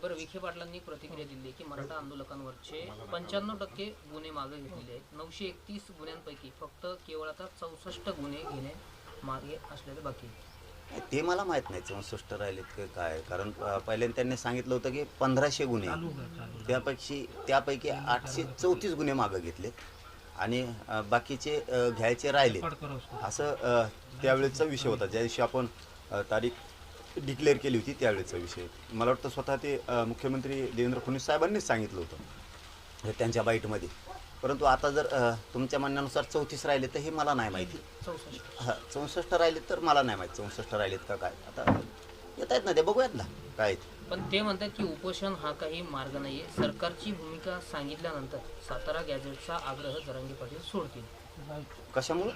बरं, विखे पाटलांनी प्रतिक्रिया दिली की मराठा आंदोलकांवरचे 95% गुन्हे मागे घेतलेले आहेत. 931 गुन्ह्यांपैकी फक्त केवळ आता 64 गुन्हे घेणे मागे असलेले बाकी आहेत. ते मला माहीत नाही 64 राहिलेत की काय. कारण पहिल्यांदा त्यांनी सांगितलं होतं की 1500 गुन्हे, त्यापैकी 834 गुन्हे मागं घेतले आणि बाकीचे घ्यायचे राहिले, असं त्यावेळेचा विषय होता. ज्या दिवशी आपण तारीख डिक्लेअर केली होती त्यावेळेचा विषय. मला वाटतं स्वतः ते मुख्यमंत्री देवेंद्र फडणवीस साहेबांनीच सांगितलं होतं हे त्यांच्या बाईटमध्ये. परंतु आता जर तुमच्या म्हणण्यानुसार 34 राहिले तर हे मला नाही माहिती. 64 राहिलेत तर मला नाही माहिती 64 राहिलेत का काय. आता येत आहेत ना ते, बघूयात ना काय. पण ते म्हणतात की उपोषण हा काही मार्ग नाहीये. सरकारची भूमिका सांगितल्यानंतर सातारा गॅझेटचा आग्रह जरांगे पाटील सोडतील. कशामुळं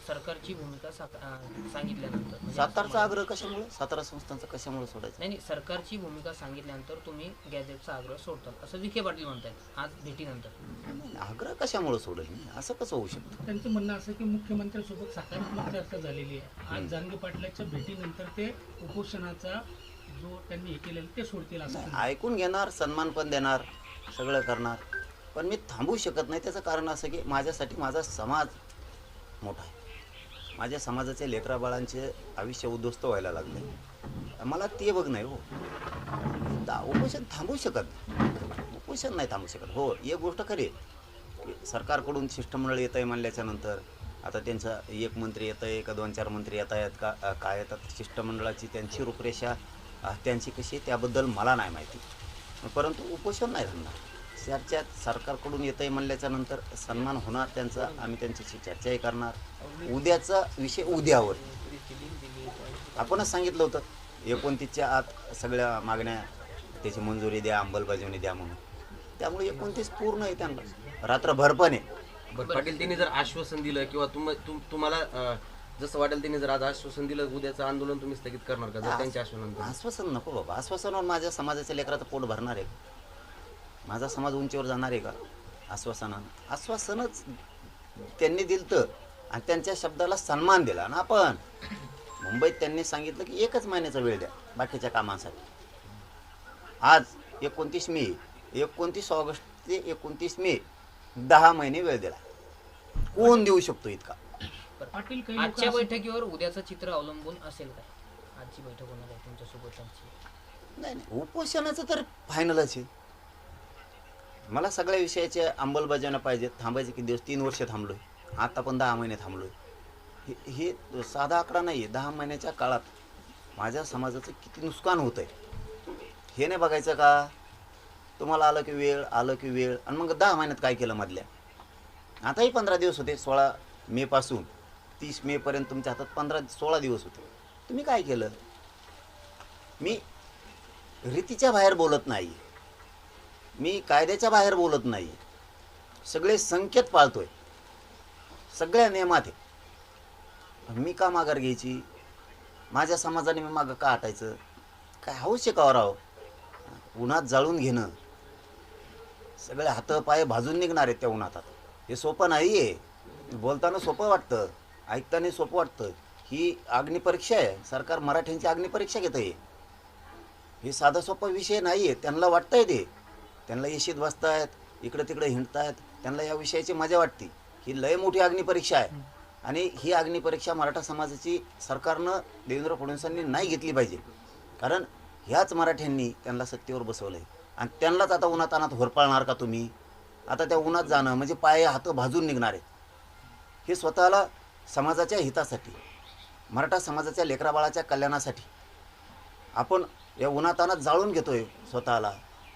सरकारची भूमिका सांगितल्यानंतर म्हणजे सातारचा आग्रह कशामुळे, सातारा संस्थांचा कशामुळे सोडायचं? नाही, सरकारची भूमिका सांगितल्यानंतर तुम्ही गॅझेटचा आग्रह सोडतात असं विखे पाटील म्हणतायत आज भेटीनंतर. आग्रह कशामुळे सोडेल मी, असं कसं होऊ शकतं? त्यांचं म्हणणं असं की मुख्यमंत्र्यांसोबत सकारात्मक चर्चा झालेली आहे. आज जरांगे पाटलाच्या भेटीनंतर ते उपोषणाचा जो त्यांनी हे केलेलं ते सोडतील असं ऐकून घेणार, सन्मान पण देणार, सगळं करणार, पण मी थांबू शकत नाही. त्याचं कारण असं की माझ्यासाठी माझा समाज मोठा आहे. माझ्या समाजाचे लेकराबाळांचे आयुष्य उद्ध्वस्त व्हायला लागले. मला ते बघ नाही हो. उपोषण थांबू शकत नाही, उपोषण नाही थांबू शकत. हो, एक गोष्ट खरी आहे की सरकारकडून शिष्टमंडळ येत आहे म्हणल्याच्या नंतर आता त्यांचा एक मंत्री येत आहे का 2-4 मंत्री येत आहेत का काय येतात, शिष्टमंडळाची त्यांची रूपरेषा त्यांची कशी आहे त्याबद्दल मला नाही माहिती. परंतु उपोषण नाही थांबणार. चर्चा सरकारकडून येत आहे म्हणल्याच्या नंतर सन्मान होणार त्यांचा, आम्ही त्यांच्याशी चर्चाही करणार. उद्याचा विषय उद्यावर. आपणच सांगितलं होतं 29च्या आत सगळ्या मागण्या त्याची मंजुरी द्या, अंमलबजावणी द्या म्हणून. त्यामुळे 29 पूर्ण आहे त्यांना, रात्रभर पण आहे. पाटील त्यांनी जर आश्वासन दिलं किंवा तुम्हाला जसं वाटेल त्यांनी जर आज आश्वासन दिलं उद्याचं आंदोलन तुम्ही स्थगित करणार का जर त्यांच्या आश्वासनानंतर? आश्वासन नको बाबा. आश्वासनावर माझ्या समाजाच्या लेकराचं पोट भरणार आहे का? माझा समाज उंचीवर जाणार आहे का आश्वासनानं? आश्वासनच त्यांनी दिलं आणि त्यांच्या शब्दाला सन्मान दिला ना. आपण मुंबईत त्यांनी सांगितलं की 1च महिन्याचा वेळ द्या बाकीच्या कामांसाठी. आज 29 मे, 29 ऑगस्ट ते 29 मे 10 महिने वेळ दिला. कोण देऊ शकतो इतका? पाटील काही लोकं आजच्या असं- बैठकीवर उद्याचं चित्र अवलंबून असेल काय? आजची बैठक होणार आहे तुमच्यासोबत. नाही, उपोषणाचं तर फायनलच आहे. मला सगळ्या विषयाच्या अंमलबजावण्या पाहिजेत. थांबायचे किती दिवस? 3 वर्ष थांबलोय, आता पण 10 महिने थांबलोय. हे साधा आकडा नाही आहे. 10 महिन्याच्या काळात माझ्या समाजाचं किती नुकसान होत आहे हे नाही बघायचं का? तुम्हाला आलं की वेळ आणि मग 10 महिन्यात काय केलं मधल्या? आताही 15 दिवस होते. 16 मे पासून 30 मे पर्यंत तुमच्या हातात 15-16 दिवस होते. तुम्ही काय केलं? मी रीतीच्या बाहेर बोलत नाही, मी कायद्याच्या बाहेर बोलत नाही. सगळे संकेत पाळतोय, सगळ्या नियमात आहे. मी का माघार घ्यायची? माझ्या समाजाने मी मागं का हटायचं? काय हौस आहे का राव? उन्हात जाळून घेणं, सगळे हात पाय भाजून निघणार आहेत त्या उन्हातात. हे सोपं नाही आहे. बोलताना सोपं वाटतं, ऐकताना सोपं वाटतं. ही अग्निपरीक्षा आहे. सरकार मराठ्यांची अग्निपरीक्षा घेत आहे. हे साधा सोपा विषय नाही आहे. त्यांना वाटतंय ते, त्यांना येशीत बसतायत, इकडं तिकडं हिंडतायत, त्यांना या विषयाची मजा वाटते. ही लय मोठी अग्निपरीक्षा आहे आणि ही अग्निपरीक्षा मराठा समाजाची सरकारनं देवेंद्र फडणवीसांनी नाही घेतली पाहिजे. कारण ह्याच मराठ्यांनी त्यांना सत्तेवर बसवलं आहे आणि त्यांनाच आता उन्हातानात होरपाळणार का तुम्ही? आता त्या उन्हात जाणं म्हणजे पाय हात भाजून निघणार आहेत. हे स्वतःला समाजाच्या हितासाठी, मराठा समाजाच्या लेकराबाळाच्या कल्याणासाठी आपण या उन्हातानात जाळून घेतोय, स्वतःला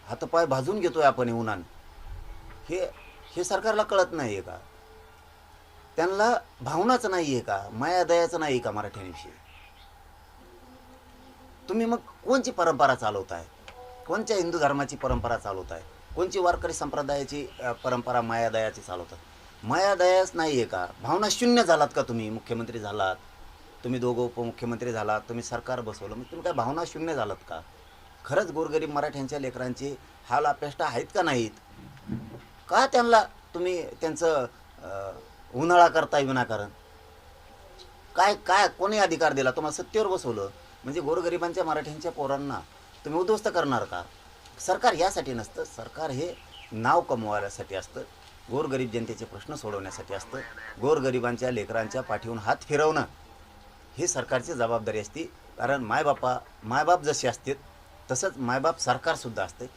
हातपाय भाजून घेतोय आपण हे उन्हानं. हे सरकारला कळत नाही आहे का? त्यांना भावनाच नाही आहे का? माया दयाचं नाही का मराठ्यांविषयी? तुम्ही मग कोणची परंपरा चालवताय? कोणत्या हिंदू धर्माची परंपरा चालवताय? कोणची वारकरी संप्रदायाची परंपरा माया दयाची चालवतात? माया दयाच नाही आहे का? भावना शून्य झालात का तुम्ही? मुख्यमंत्री झालात तुम्ही, दोघं उपमुख्यमंत्री झालात तुम्ही, सरकार बसवलं, मग तुम्ही काय भावना शून्य झालात का? खरंच गोरगरीब मराठ्यांच्या लेकरांचे हाल अपेष्टा आहेत का नाहीत? का त्यांना तुम्ही त्यांचं उन्हाळा करताय विनाकारण? काय कोणी अधिकार दिला? तुम्हाला सत्तेवर बसवलं म्हणजे गोरगरिबांच्या मराठ्यांच्या पोरांना तुम्ही उद्ध्वस्त करणार का? सरकार यासाठी नसतं. सरकार हे नाव कमवायसाठी असतं, गोरगरीब जनतेचे प्रश्न सोडवण्यासाठी असतं. गोरगरिबांच्या लेकरांच्या पाठीवरून हात फिरवणं ही सरकारची जबाबदारी असते. कारण मायबाप जसे असतात तसंच मायबाप सरकारसुद्धा असते.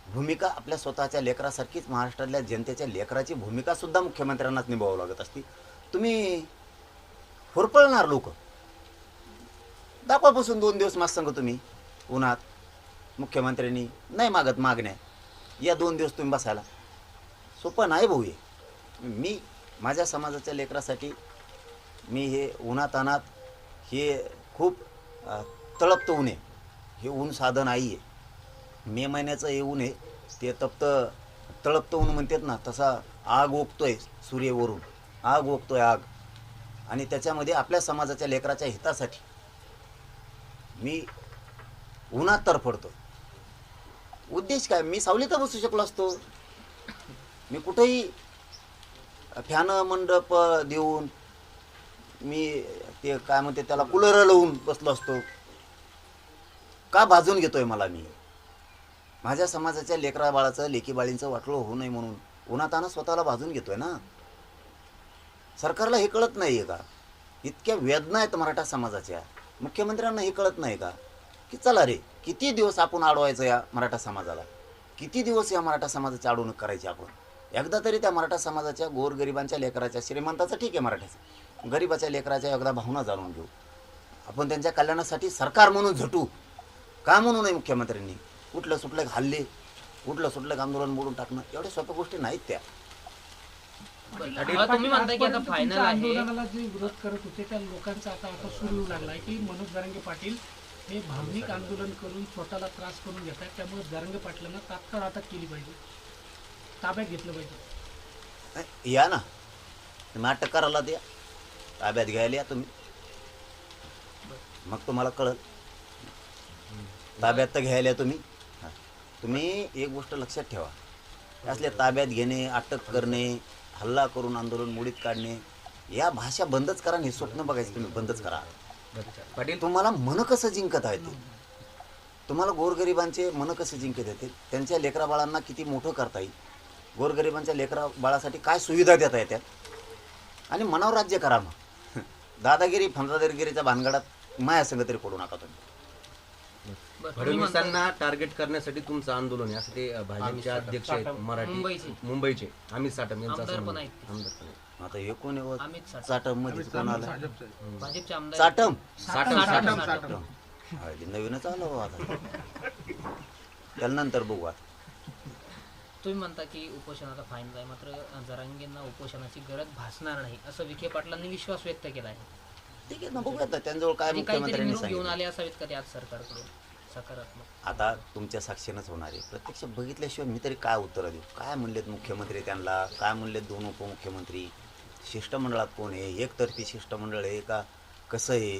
भूमिका आपल्या स्वतःच्या लेकरासारखीच महाराष्ट्रातल्या जनतेच्या लेकराची भूमिकासुद्धा मुख्यमंत्र्यांनाच निभावावं लागत असते. तुम्ही होरपळणार लोक दाखवापासून 2 दिवस मास सांगा तुम्ही उन्हात, मुख्यमंत्र्यांनी नाही मागत मागण्या, या 2 दिवस तुम्ही बसायला सोपं नाही भाऊ. हे मी माझ्या समाजाच्या लेकरासाठी मी हे उन्हातानात हे खूप तळपतं ऊन आहे. हे ऊन साधं नाही आहे. मे महिन्याचं हे ऊन आहे, ते तळपतं ऊन म्हणतात ना, तसा आग ओकतोय सूर्यवरून, आग ओकतोय आग. आणि त्याच्यामध्ये आपल्या समाजाच्या लेकराच्या हितासाठी मी उन्हात तरफडतो. उद्देश काय? मी सावलीत बसू शकलो असतो. मी कुठेही फॅन मंडप देऊन मी ते काय म्हणते त्याला कूलर लावून बसलो असतो. का भाजून घेतोय मला? मी माझ्या समाजाच्या लेकरा बाळाचं, लेकी बाळींचं वाटलं होऊ नये म्हणून उन्हातानं स्वतःला भाजून घेतोय ना. सरकारला हे कळत नाही आहे का? इतक्या वेदना आहेत मराठा समाजाच्या. मुख्यमंत्र्यांना हे कळत नाही का की चला रे, किती दिवस आपण अडवायचं या मराठा समाजाला? किती दिवस या मराठा समाजाची अडवणूक करायची आपण? एकदा तरी त्या मराठा समाजाच्या गोरगरिबांच्या लेकराच्या, श्रीमंताचं ठीक आहे मराठ्याचं, गरिबाच्या लेकराच्या एकदा भावना जाणून घेऊ आपण. त्यांच्या कल्याणासाठी सरकार म्हणून झटू. का म्हणू नये मुख्यमंत्र्यांनी? कुठलं सुटलं हल्ले, कुठलं सुटलं आंदोलन मोडून टाकणं, एवढ्या सोप्या गोष्टी नाहीत त्या. मला तुम्ही म्हणता की आता फायनल आहे, आंदोलनाला जे विरोध करत होते त्या लोकांचा आता सुरू होऊ लागलाय की मनोज जरांगे पाटील हे भावनिक आंदोलन करून स्वतःला त्रास करून घेत आहेत. त्यामुळे जरांगे पाटलांना तात्काळ अटक केली पाहिजे, ताब्यात घेतलं पाहिजे. या ना, तुम्ही अटक करायला द्या, ताब्यात घ्यायला या तुम्ही, मग तुम्हाला कळलं. ताब्यात तर घ्यायला तुम्ही. तुम्ही एक गोष्ट लक्षात ठेवा, असले ताब्यात घेणे, अटक करणे, हल्ला करून आंदोलन मोडीत काढणे, या भाषा बंदच करा. हे स्वप्न बघायचं तुम्ही बंदच करा. पाटील, तुम्हाला मन कसं जिंकत आहे ते, तुम्हाला गोरगरिबांचे मन कसं जिंकत येते, त्यांच्या लेकरा बाळांना किती मोठं करता येईल, गोरगरिबांच्या लेकरा बाळासाठी काय सुविधा देता येतात, आणि मनावर राज्य करा. मग दादागिरी फंदादागिरीच्या भानगडात माया संग तरी पडू नका तुम्ही. बरं, तुम्ही म्हणता फडणवीसांना टार्गेट करण्यासाठी तुमचं आंदोलन आहे असं ते भाजपचे अध्यक्ष आहेत मराठी मुंबईचे अमित साटम यांचं असं आमदार पण म्हणणं आहे. आहेत. आमदार पण आहेत. आता हे कोण आहे? अमित साटम, चाटम मध्ये कोण आलं? भाजपचे आमदार चाटम साटम. नवीनच आलं हो आता. त्यानंतर बघू आता. तुम्ही म्हणता की उपोषणाचा फायनल आहे, मात्र जरांगेंना उपोषणाची गरज भासणार नाही असं विखे पाटलांनी विश्वास व्यक्त केला आहे. ठीक आहे ना, बघूयात ना त्यांच्याजवळ काय आणि काहीतरी मुख्यमंत्र्यांनी निरोप घेऊन सांगितलं. आले असावेत का ते आज सरकारकडून सकारात्मक? आता तुमच्या साक्षीनंच होणार आहे. प्रत्यक्ष बघितल्याशिवाय मी तरी काय उत्तर देऊ? काय म्हणलेत मुख्यमंत्री त्यांना, काय म्हणलेत 2 उपमुख्यमंत्री, शिष्टमंडळात कोण आहे, एकतर्फी शिष्टमंडळ आहे का कसं आहे,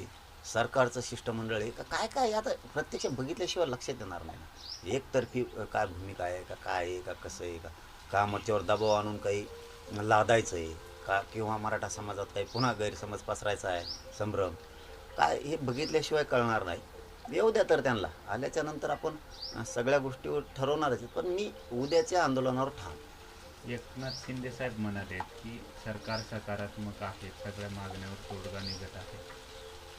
सरकारचं शिष्टमंडळ आहे का काय काय? आता प्रत्यक्ष बघितल्याशिवाय लक्षात येणार नाही ना. एकतर्फी काय भूमिका आहे का काय आहे का कसं आहे का मच्यावर दबाव आणून काही लादायचं आहे का, किंवा मराठा समाजात काही पुन्हा गैरसमज पसरायचा आहे, संभ्रम काय, हे बघितल्याशिवाय कळणार नाही. येऊ द्या तर त्यांना, आल्याच्या नंतर आपण सगळ्या गोष्टीवर ठरवणारच आहेत. पण मी उद्याच्या आंदोलनावर ठाम. एकनाथ शिंदे साहेब म्हणाले की सरकार सकारात्मक आहे, सगळ्या मागण्यावर तोडगा निघत आहे,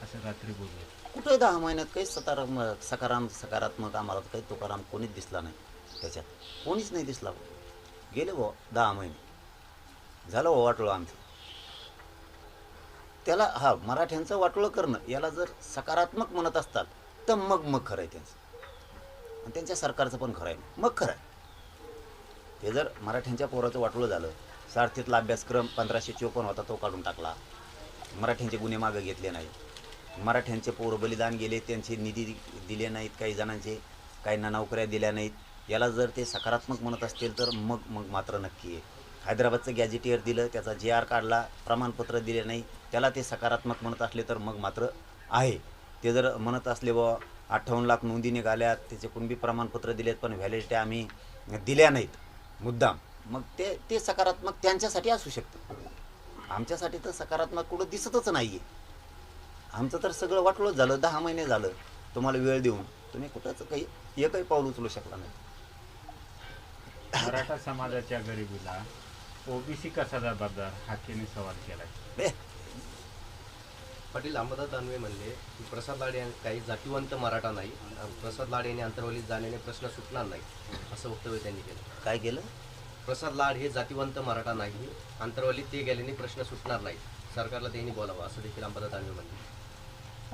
असं रात्री बोलले. कुठे 10 महिन्यात काही सकारात्मक आम्हाला तर काही तुकाराम कोणीच दिसला नाही. त्याच्यात कोणीच नाही दिसला. गेले भाऊ 10 महिने झालं भाऊ वाटोळं आमचं. त्याला मराठ्यांचं वाटोळं करणं याला जर सकारात्मक म्हणत असतात तर मग खरं आहे त्यांचं, आणि त्यांच्या सरकारचं पण खरं आहे. मग खरं आहे ते. जर मराठ्यांच्या पोराचं वाटोळं झालं, सारथीतला अभ्यासक्रम 1554 होता तो काढून टाकला, मराठ्यांचे गुन्हे मागं घेतले नाही, मराठ्यांचे पोरं बलिदान गेले, त्यांचे निधी दिले नाहीत, काही जणांचे काहींना नोकऱ्या दिल्या नाहीत, याला जर ते सकारात्मक म्हणत असतील तर मग मात्र नक्की आहे. हैदराबादचं गॅजेटियर दिलं, त्याचा JR काढला, प्रमाणपत्र दिले नाही, त्याला ते सकारात्मक म्हणत असले तर मग मात्र आहे. ते जर म्हणत असले बुवा 58 लाख नोंदी निघाल्यात, त्याचे कुणबी प्रमाणपत्र दिलेत पण व्हॅलिडिटी आम्ही दिल्या नाहीत मुद्दाम, मग ते सकारात्मक त्यांच्यासाठी असू शकतं. आमच्यासाठी तर सकारात्मक कुठं दिसतच नाही आहे. आमचं तर सगळं वाटोळंच झालं. 10 महिने झालं तुम्हाला वेळ देऊन. तुम्ही कुठंच काही एकही पाऊल उचलू शकला नाही. मराठा समाजाच्या गरिबीला ओबीसी कसा जबाबदार हाकेने सवाल केला. बे, पाटील अंबादास दानवे म्हणले की प्रसाद लाड यांनी काही जातीवंत मराठा नाही, प्रसाद लाड यांनी अंतर्वलीत जाण्याने प्रश्न सुटणार नाही असं वक्तव्य त्यांनी केलं. काय केलं? प्रसाद लाड हे जातीवंत मराठा नाही, अंतर्वलीत ते गेल्याने प्रश्न सुटणार नाही, सरकारला त्यांनी बोलावं असं देखील अंबादास दानवे म्हणले.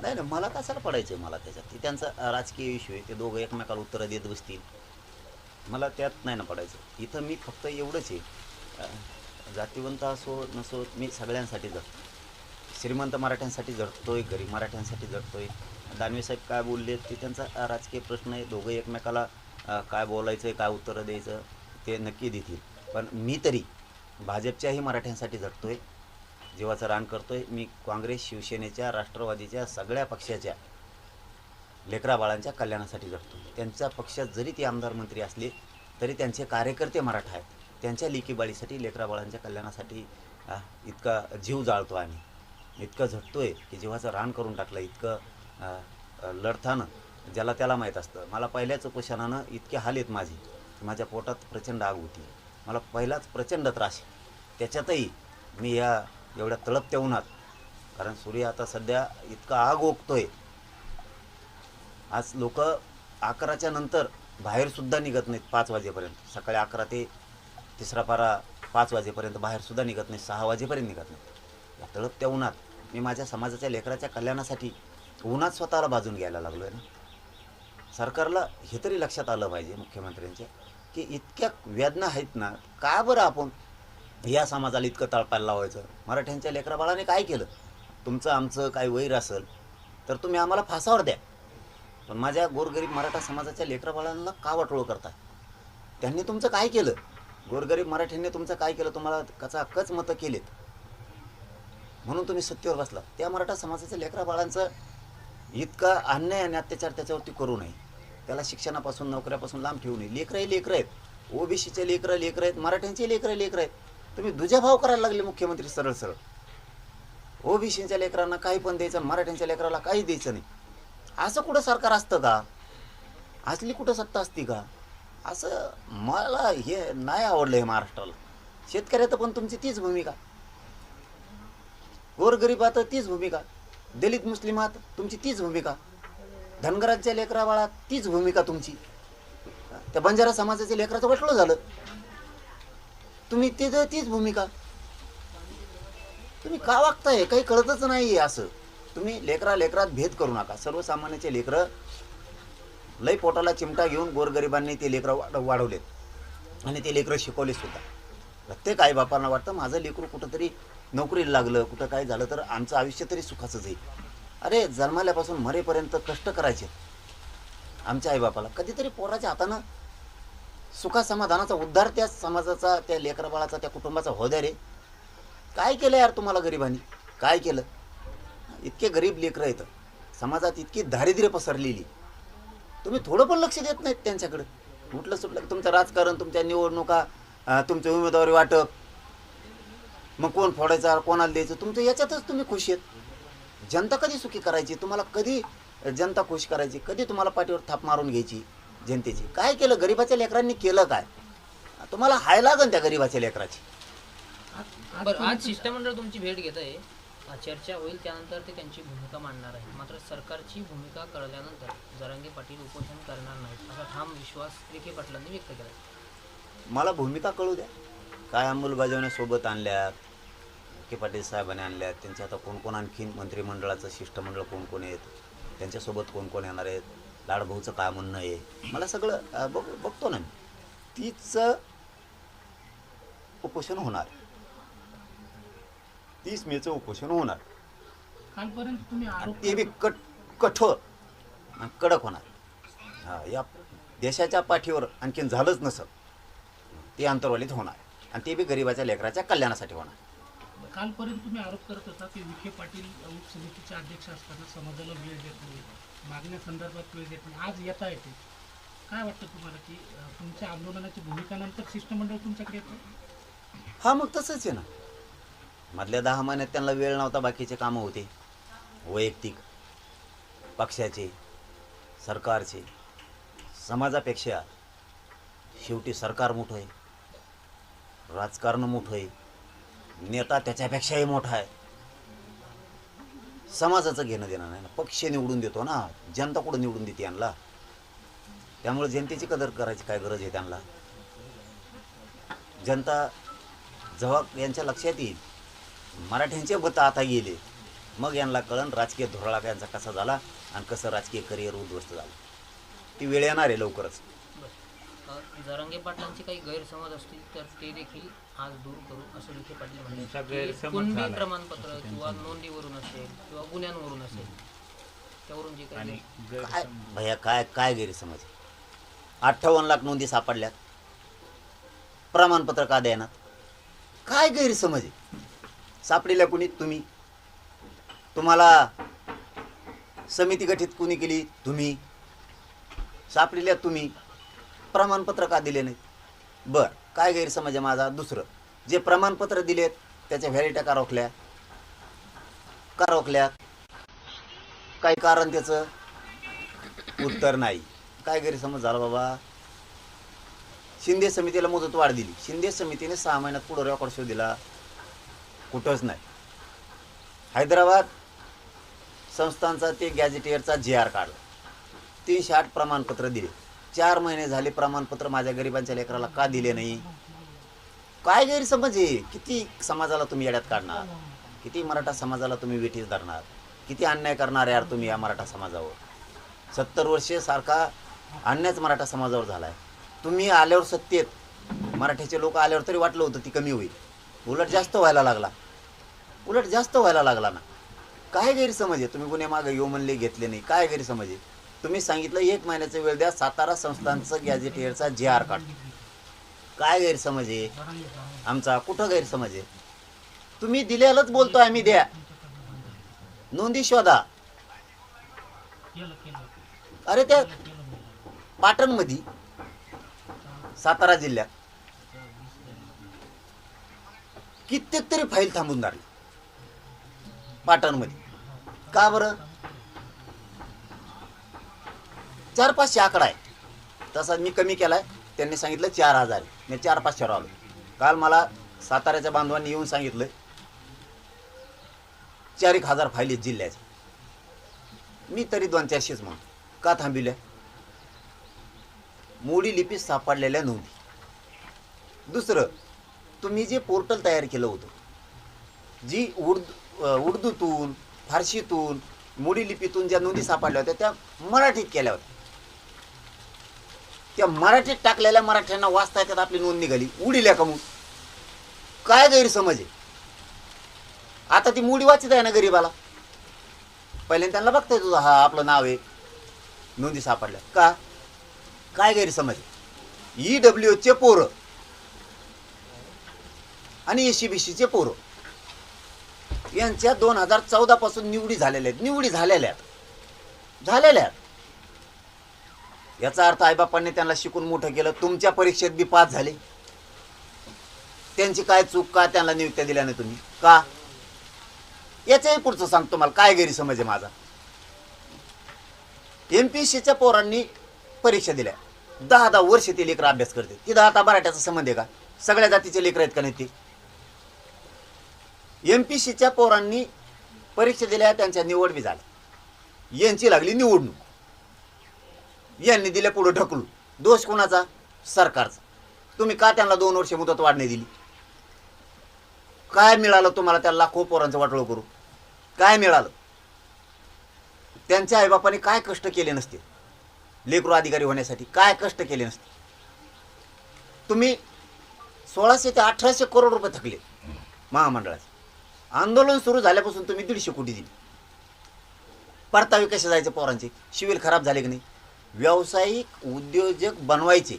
नाही ना, मला कशाला पडायचं आहे मला त्याच्यात. ते त्यांचा राजकीय इश्यू आहे, ते दोघं एकमेकाला उत्तरं देत बसतील, मला त्यात नाही ना पडायचं. इथं मी फक्त एवढंच आहे, जातीवंत असो नसो मी सगळ्यांसाठी जगतो. श्रीमंत मराठ्यांसाठी झटतोय, गरीब मराठ्यांसाठी झटतोय. दानवे साहेब काय बोलले ते त्यांचा राजकीय प्रश्न आहे. दोघं एकमेकाला काय बोलायचं आहे, काय उत्तरं द्यायचं ते नक्की देतील. पण मी तरी भाजपच्याही मराठ्यांसाठी झटतोय, जीवाचं रान करतोय. मी काँग्रेस, शिवसेनेच्या, राष्ट्रवादीच्या सगळ्या पक्षाच्या लेकरा बाळांच्या कल्याणासाठी झटतो. त्यांच्या पक्षात जरी ते आमदार मंत्री असले तरी त्यांचे कार्यकर्ते मराठा आहेत. त्यांच्या लेकीबाळीसाठी, लेकरा बाळांच्या कल्याणासाठी इतका जीव जाळतो आम्ही, इतकं झटतोय की जीवाचं रान करून टाकलं. इतकं लढताना ज्याला त्याला माहीत असतं. मला पहिल्याच उपोषणानं इतके हाल आहेत माझे, माझ्या पोटात प्रचंड आग होती, मला पहिलाच प्रचंड त्रास. त्याच्यातही मी या एवढ्या तळपत्या उन्हात, कारण सूर्य आता सध्या इतका आग ओकतोय, आज लोक 11च्या नंतर बाहेरसुद्धा निघत नाहीत 5 वाजेपर्यंत. सकाळी 11 ते तिसरा पारा 5 वाजेपर्यंत बाहेरसुद्धा निघत नाही, 6 वाजेपर्यंत निघत नाहीत. या तळपत्या उन्हात मी माझ्या समाजाच्या लेकराच्या कल्याणासाठी उन्हात स्वतःला बाजून घ्यायला लागलो आहे ना. सरकारला हे तरी लक्षात आलं पाहिजे मुख्यमंत्र्यांच्या की इतक्या वेदना आहेत ना, का बरं आपण या समाजाला इतकं तळपायला लावायचं. मराठ्यांच्या लेकरा बाळाने काय केलं? तुमचं आमचं काय वैर असेल तर तुम्ही आम्हाला फासावर द्या, पण माझ्या गोरगरीब मराठा समाजाच्या लेकरा बाळांना का वाटोळं करता? त्यांनी तुमचं काय केलं? गोरगरीब मराठ्यांनी तुमचं काय केलं? तुम्हाला कचाकच मतं केलेत म्हणून तुम्ही सत्तेवर बसला. त्या मराठा समाजाच्या लेकरा बाळांचं इतका अन्याय आणि अत्याचार त्याच्यावरती करू नये. त्याला शिक्षणापासून, नोकऱ्यापासून लांब ठेवू नये. लेकरं लेकरं आहेत, ओबीसीचे लेकरं लेकरं आहेत, मराठ्यांचे लेकरं आहेत. तुम्ही दुजाभाव करायला लागले मुख्यमंत्री सरळ सरळ. ओबीसीच्या लेकरांना काही पण द्यायचं, मराठ्यांच्या लेकराला काही द्यायचं नाही. असं कुठं सरकार असतं का? असली कुठं सत्ता असती का? असं मला हे नाही आवडलं हे महाराष्ट्राला. शेतकऱ्यात पण तुमची तीच भूमिका, गोरगरिबात तीच भूमिका, दलित मुस्लिमात तुमची तीच भूमिका, धनगरांच्या लेकरा बाळात तीच भूमिका तुमची. त्या बंजारा समाजाच्या लेकराचं वाटलं झालं, तुम्ही तीच भूमिका. तुम्ही का वागताय काही कळतच नाही. असं तुम्ही लेकरात भेद करू नका. सर्वसामान्याचे लेकरं लई पोटाला चिमटा घेऊन गोरगरिबांनी ते लेकरं वाढवलेत आणि ते लेकरं शिकवले सुद्धा. प्रत्येक आईबापांना वाटतं माझं लेकरू कुठंतरी नोकरीला लागलं, कुठं काय झालं तर आमचं आयुष्य तरी सुखाचं जाईल. अरे जन्माल्यापासून मरेपर्यंत कष्ट करायचे आमच्या आईबापाला. कधीतरी पोराच्या हातानं सुखा समाधानाचा उद्धार त्या समाजाचा, त्या लेकराबाळाचा, त्या कुटुंबाचा होद्या रे. काय केलं यार तुम्हाला गरिबांनी? काय केलं? इतके गरीब लेकरं आहेत, समाजात इतकी दारिद्र्य पसरलेली, तुम्ही थोडं पण लक्ष देत नाहीत त्यांच्याकडे. उठलं सुटलं तुमचं राजकारण, तुमच्या निवडणुका, तुमचं उमेदवारी वाटप, मग कोण फोडायचा कोणाला द्यायचं, तुमचं याच्यातच तुम्ही खुश आहेत. जनता कधी सुखी करायची? तुम्हाला कधी जनता खुश करायची? कधी तुम्हाला पाठीवर थाप मारून घ्यायची जनतेची? काय केलं गरीबाच्या लेकरांनी? केलं काय? तुम्हाला हाय लागन त्या गरीबाच्या लेकराची. बरं, आज शिष्टमंडळ तुमची भेट घेत आहे, चर्चा होईल, त्यानंतर ते त्यांची भूमिका मांडणार आहे. मात्र सरकारची भूमिका कळल्यानंतर जरांगे पाटील उपोषण करणार नाहीत असा ठाम विश्वास विखे पाटलांनी व्यक्त केला. मला भूमिका कळू द्या. काय अंमलबजावण्या सोबत आणल्यात, विखे पाटील साहेबांनी आणल्यात, त्यांच्या आता कोण कोण आणखीन मंत्रिमंडळाचं शिष्टमंडळ कोण कोण आहेत, त्यांच्यासोबत कोण कोण येणार आहेत, लाडभाऊचं काय म्हणणं आहे, मला सगळं बघतो ना मी. तीच उपोषण होणार, 30 मेचं उपोषण होणार. कालपर्यंत तुम्ही आरोप ते बी कठोर आणि कडक होणार. या देशाच्या पाठीवर आणखीन झालंच नसं ते अंतर्वालीत होणार आणि ते बी गरिबाच्या लेकराच्या कल्याणासाठी होणार. कालपर्यंत तुम्ही आरोप करत होता की विखे पाटील उपसमितीचे अध्यक्ष असताना समाजाला वेळ देत नाही, मागण्यासंदर्भात वेळ देत नाही. आज येता येते, काय वाटतं तुम्हाला की तुमच्या आंदोलनाची भूमिका नंतर शिष्टमंडळ तुमच्याकडे येतं? हा मग तसंच आहे ना. मधल्या 10 महिन्यात त्यांना वेळ नव्हता, बाकीचे कामं होते वैयक्तिक पक्षाचे. सरकारचे, समाजापेक्षा शेवटी सरकार मोठं आहे, राजकारण मोठं आहे, नेता त्याच्यापेक्षाही मोठा आहे. समाजाचं घेणं देणं नाही ना. पक्ष निवडून देतो ना, जनता कुठं निवडून देते यांना. त्यामुळे जनतेची कदर करायची काय गरज आहे त्यांना. जनता जेव्हा यांच्या लक्षात येईल मराठ्यांचे मतं आता गेले, मग यांना कळण राजकीय धोरळा यांचा कसा झाला आणि कसं राजकीय करिअर उद्ध्वस्त झालं. ती वेळ येणार आहे लवकरच. जरांगे पाटलांचे काही गैरसमज असतील तर ते देखील आज दूर करू असं विखे पाटील तुमचा म्हणतात. गैरसमज कुणबी झालाय. प्रमाणपत्र किंवा नोंदीवरून असेल किंवा गुन्ह्यांवरून असेल त्यावरून जे आणि काही काय गैरसमज भैया काय गैरसमज. 58 लाख नोंदी सापडल्यात, प्रमाणपत्र का देणार? काय गैरसमज आहे? सापडलेल्या कुणी? तुम्ही. तुम्हाला समिती गठीत कुणी केली? तुम्ही. सापडलेल्या तुम्ही. प्रमाणपत्र का दिले नाही? बर, काय गैरसमज आहे माझा? दुसरं, जे प्रमाणपत्र दिलेत त्याच्या व्हॅलिट्या का रोखल्यात? काही कारण त्याचं उत्तर नाही. काय गैरसमज झाला बाबा? शिंदे समितीला मुदतवाढ दिली, शिंदे समितीने 6 महिन्यात पुढं रेकॉर्ड शो दिला? कुठंच नाही. हैदराबाद संस्थांचा ते गॅझेटियरचा JR काढला, 308 प्रमाणपत्र दिले. 4 महिने झाले प्रमाणपत्र माझ्या गरिबांच्या लेकराला का दिले नाही? काय गैरसमज आहे? किती समाजाला तुम्ही येड्यात काढणार? किती मराठा समाजाला तुम्ही वेठीस धरणार? किती अन्याय करणार यार तुम्ही या मराठा समाजावर? 70 वर्षे सारखा अन्यायच मराठा समाजावर झाला आहे. तुम्ही आल्यावर सत्तेत, मराठ्याचे लोक आल्यावर तरी वाटलं होतं ती कमी होईल, उलट जास्त व्हायला लागला ना. काय गैरसमज आहे? तुम्ही गुन्हे मागे येऊ म्हणले, घेतले नाही. काय गैरसमज आहे? तुम्ही सांगितलं 1 महिन्याचा वेळ द्या, सातारा संस्थांचं गॅझेटियरचा JR काढ. काय गैरसमज आहे आमचा? कुठं गैरसमज आहे? तुम्ही दिलेलंच बोलतोय आम्ही, द्या नोंदी शोधा. अरे त्या पाटणमध्ये, सातारा जिल्ह्यात कित्येक तरी फाईल थांबून धरली पाटणमध्ये. का बरं? 400-500 आकडा आहे तसा मी कमी केलाय. त्यांनी सांगितलं 4000. मी 400-500 आलो. काल मला साताऱ्याच्या बांधवांनी येऊन सांगितलं 4-1000 फाईली जिल्ह्याच्या. मी तरी 200-400च म्हणतो. का थांबिल्या? मोडी लिपीत सापडलेल्या नोंदी. दुसरं, तुम्ही जे पोर्टल तयार केलं होतं, जी उर्दूतून, फारशीतून, मोडी लिपीतून ज्या नोंदी सापडल्या होत्या त्या मराठीत केल्या होत्या. त्या मराठीत टाकलेल्या मराठ्यांना वाचता येतात, आपली नोंद निघाली. उडील्या का मग? काय गैरसमज आहे? आता ती मोडी वाचत आहे ना गरीबाला. पहिल्यांदा त्यांना बघताय तुझं हा आपलं नाव आहे, नोंदी सापडल्या का? काय गैरसमज आहे? EWचे पोरं आणि SCBCचे पोरं यांच्या 2014 पासून निवडी झालेल्या आहेत. याचा अर्थ आईबापांनी त्यांना शिकून मोठं केलं. तुमच्या परीक्षेत बी पास झाले. त्यांची काय चूक? का त्यांना नियुक्त्या दिल्या नाही तुम्ही? का? याच्याही पुढचं सांगतो मला काय गैरसमज आहे माझा. MPSCच्या पोरांनी परीक्षा दिल्या, 10 वर्ष ते लेकरं अभ्यास करते. तिथं आता मराठ्याचा संबंध आहे का? सगळ्या जातीचे लेकरं आहेत का नाही? ते MPSCच्या पोरांनी परीक्षा दिल्या, त्यांच्या निवड बी झाल्या. यांची लागली निवडणूक, यांनी दिल्या पुढे ढकलून. दोष कोणाचा? सरकारचा. तुम्ही का त्यांना 2 वर्ष मुदत वाढ नाही दिली? काय मिळालं तुम्हाला त्या लाखो पोरांचं वाटोळं करू? काय मिळालं? त्यांच्या आईबापाने काय कष्ट केले नसते लेकरू अधिकारी होण्यासाठी? काय कष्ट केले नसते? तुम्ही 1600 ते 1800 करोड रुपये थकले महामंडळाचे. आंदोलन सुरू झाल्यापासून तुम्ही 150 कोटी दिली. परतावे कसे जायचे पोरांचे? सिव्हिल खराब झाले की नाही? व्यावसायिक उद्योजक बनवायचे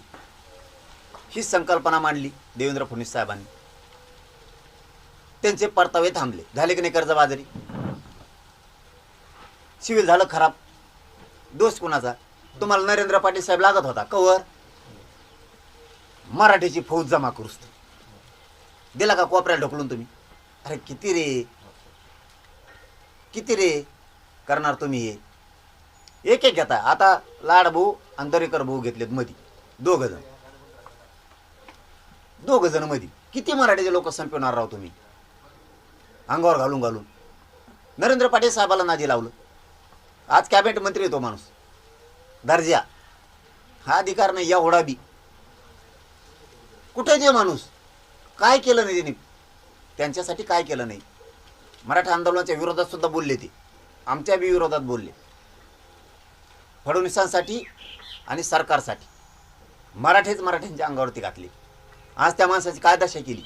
ही संकल्पना मांडली देवेंद्र फडणवीस साहेबांनी. त्यांचे परतावे थांबले. झाले की नाही कर्जबाजारी? सिव्हिल झालं खराब. दोष कोणाचा? तुम्हाला नरेंद्र पाटील साहेब लागत होता कवर मराठीची फौज जमा करूच. दिला का कोपऱ्याला ढकलून तुम्ही? अरे किती रे करणार तुम्ही हे? एक एक घेता. आता लाड भाऊ आणि दरेकर भाऊ घेतलेत मध्ये, दोघ जण मध्ये. किती मराठीचे लोक संपवणार राव तुम्ही अंगावर घालून घालून. नरेंद्र पाटील साहेबाला नादी लावलं. आज कॅबिनेट मंत्री आहे तो माणूस, दर्जा, हा अधिकार नाही एवढा बी. कुठे ते माणूस, काय केलं नाही त्यांनी, त्यांच्यासाठी काय केलं नाही. मराठा आंदोलनाच्या विरोधात सुद्धा बोलले ते, आमच्या बी विरोधात बोलले. फडणवीसांसाठी आणि सरकारसाठी मराठ्यांच्या अंगावरती घातले. आज त्या माणसाची काय दशा केली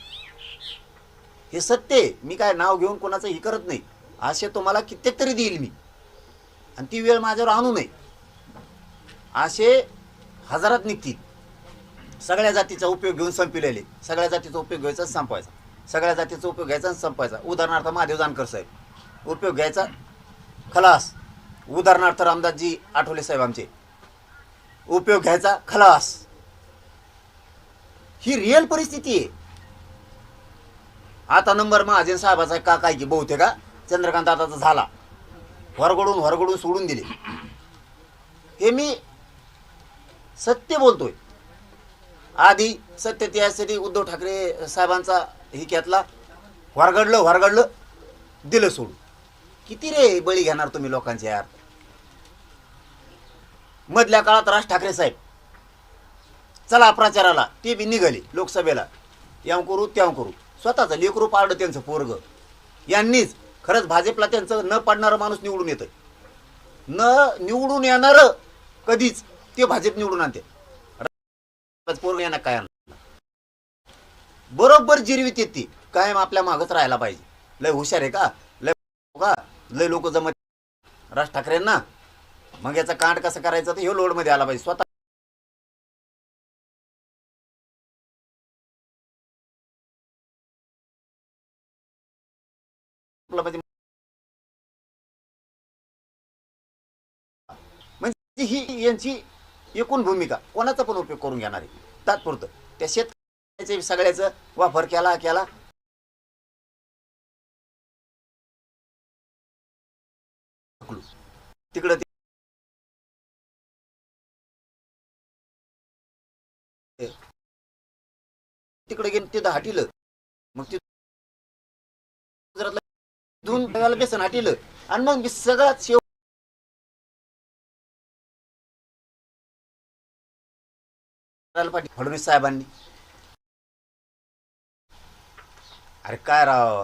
हे सत्य आहे. मी काय नाव घेऊन कोणाचं हे करत नाही. असे तुम्हाला कित्येक तरी देईल मी, आणि ती वेळ माझ्यावर आणू नये. असे हजारात निघतील. सगळ्या जातीचा उपयोग घेऊन संपलेले, सगळ्या जातीचा उपयोग घ्यायचा संपवायचा, सगळ्या जातीचा उपयोग घ्यायचा आणि संपवायचा. उदाहरणार्थ महादेव जानकर साहेब, उपयोग घ्यायचा खलास. उदाहरणार्थ रामदासजी आठवले साहेब आमचे, उपयोग घ्यायचा खलास. ही रिअल परिस्थिती आहे. आता नंबर महाजन साहेबाचा का काय की बहुतेक का चंद्रकांत दादाचा झाला, वरगडून सोडून दिले. हे मी सत्य बोलतोय. आधी सत्य त्यासाठी उद्धव ठाकरे साहेबांचा ही घेतला, वरगडलं दिलं सोडून. किती रे बळी घेणार तुम्ही लोकांचे यार. मधल्या काळात राज ठाकरे साहेब चला प्रचाराला, ते बी निघाले लोकसभेला, याव करू त्याव करू. स्वतःचं लेकरू पाडलं त्यांचं पोरग. यांनीच खरंच भाजपला त्यांचं न पाडणारं माणूस निवडून येतंय. न निवडून येणार कधीच ते भाजप निवडून आणते. पोरग यांना काय आणलं बरोबर जिरवीत येते. कायम आपल्या मागच राहायला पाहिजे. लय हुशार आहे का, लय लोक जमत राज ठाकरेंना. मग याचा कांड कसं करायचं तर हे लोडमध्ये आला पाहिजे. स्वतः म्हणजे ही यांची एकूण भूमिका कोणाचा पण उपयोग करून घेणार आहे तात्पुरतं. त्या शेतकऱ्याचे सगळ्याचं वापर केला तिकडं तिकडे गेलं तिथं हाटीलं. मग धुवून बेसन हाटीलं आणि मग सगळ्यात शेव फडणवीस साहेबांनी. अरे काय राव,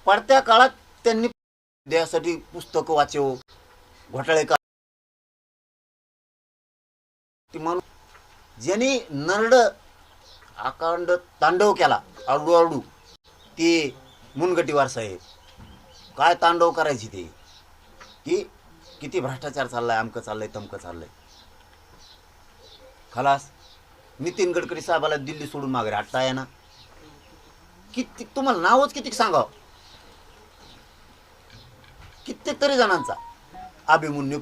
पडत्या काळात त्यांनी देशासाठी पुस्तकं वाचव, घोटाळे का ती माणूस ज्यांनी नरड अखंड तांडव केला आरडू ते मुनगटीवार साहेब. काय तांडव करायची ते, की किती भ्रष्टाचार चाललाय, अमकं चाललंय तमकं चाललंय. खलास. नितीन गडकरी साहेबाला दिल्ली सोडून मागे हटता आहे ना. किती तुम्हाला नावच किती सांगाव, कित्येक तरी जणांचा. अभिमन्यू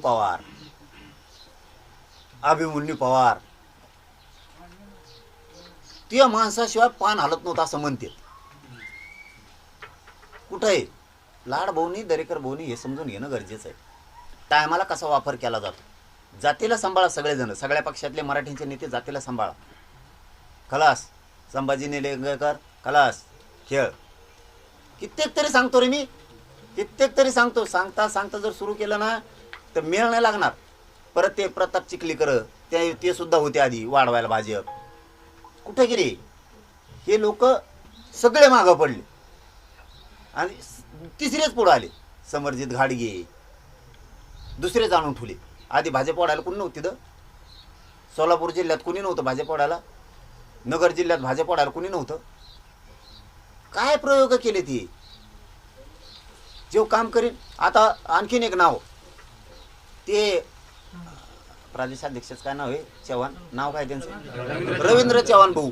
पवार त्या माणसाशिवाय पान हालत नव्हतं असं म्हणते. कुठं आहे लाड भाऊनी दरेकर भाऊनी हे समजून घेणं गरजेचं आहे. टायमाला कसा वापर केला जातो. जातीला सांभाळा सगळेजण, सगळ्या पक्षातले मराठींचे नेते जातीला सांभाळा. खलास. संभाजी निलंगेकर खलास. खेळ कित्येक तरी सांगतो रे मी, कित्येक तरी सांगतो. सांगता जर सुरू केलं ना तर मेळ नाही लागणार. परत ते प्रताप चिखलीकर ते सुद्धा होते आधी वाढवायला भाजप. कुठे गेले हे लोक, सगळे मागं पडले आणि तिसरेच पुढे आले. समरजित घाडगे दुसरे जाणून ठेवले. आधी भाजप वाढायला कोणी नव्हती तिथं. सोलापूर जिल्ह्यात कोणी नव्हतं भाजप वाढायला. नगर जिल्ह्यात भाजप वाढायला कोणी नव्हतं. काय प्रयोग केले ते, जो काम करीन. आता आणखीन एक नाव, ते प्रदेशाध्यक्षच काय नाव आहे, चव्हाण नाव काय त्यांचं, रवींद्र चव्हाण भाऊ.